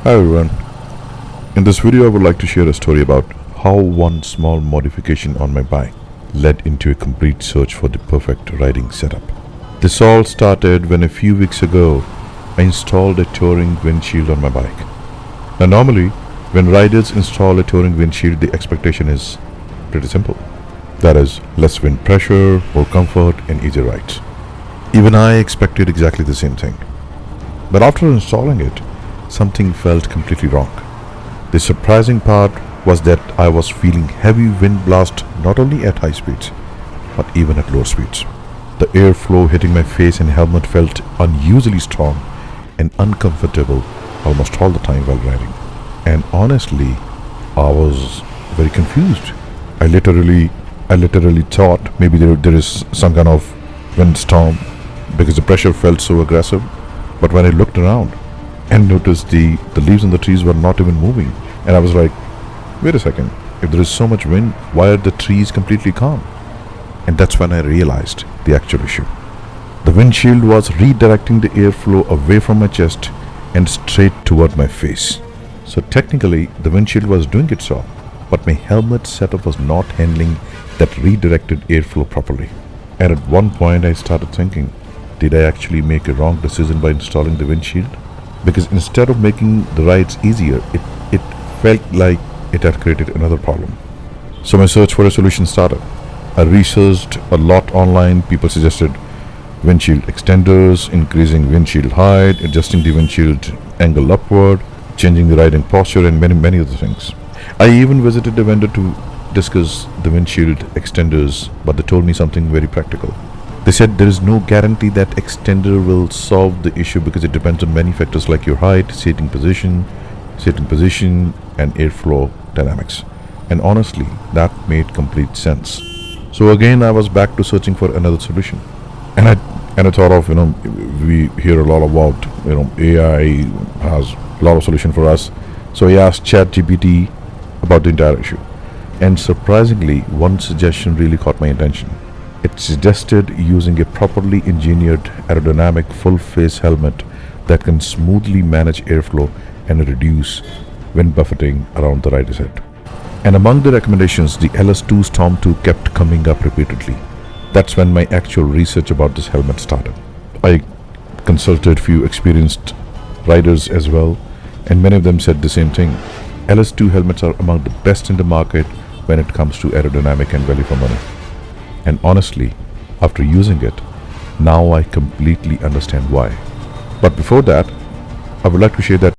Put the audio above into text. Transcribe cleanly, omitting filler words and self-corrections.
Hi everyone. In this video I would like to share a story about how one small modification on my bike led into a complete search for the perfect riding setup. This all started when a few weeks ago I installed a touring windshield on my bike. Now normally when riders install a touring windshield, the expectation is pretty simple. That is, less wind pressure, more comfort and easier rides. Even I expected exactly the same thing. But after installing it, something felt completely wrong. The surprising part was that I was feeling heavy wind blast not only at high speeds, but even at low speeds. The airflow hitting my face and helmet felt unusually strong and uncomfortable almost all the time while riding. And honestly, I was very confused. I literally thought maybe there is some kind of windstorm because the pressure felt so aggressive. But when I looked around and noticed the leaves on the trees were not even moving, and I was like, wait a second, if there is so much wind, why are the trees completely calm? And that's when I realized the actual issue. The windshield was redirecting the airflow away from my chest and straight toward my face. So technically the windshield was doing its job, but my helmet setup was not handling that redirected airflow properly. And at one point I started thinking, did I actually make a wrong decision by installing the windshield? Because instead of making the rides easier, it felt like it had created another problem. So my search for a solution started. I researched a lot online. People suggested windshield extenders, increasing windshield height, adjusting the windshield angle upward, changing the riding posture, and many other things. I even visited a vendor to discuss the windshield extenders, but they told me something very practical. They said there is no guarantee that extender will solve the issue because it depends on many factors like your height, seating position, and airflow dynamics. And honestly, that made complete sense. So again, I was back to searching for another solution. And I thought of, we hear a lot about, AI has a lot of solution for us. So I asked ChatGPT about the entire issue. And surprisingly, one suggestion really caught my attention. It suggested using a properly engineered aerodynamic full-face helmet that can smoothly manage airflow and reduce wind buffeting around the rider's head. And among the recommendations, the LS2 Storm2 kept coming up repeatedly. That's when my actual research about this helmet started. I consulted few experienced riders as well, and many of them said the same thing. LS2 helmets are among the best in the market when it comes to aerodynamic and value for money. And honestly, after using it, now I completely understand why. But before that, I would like to share that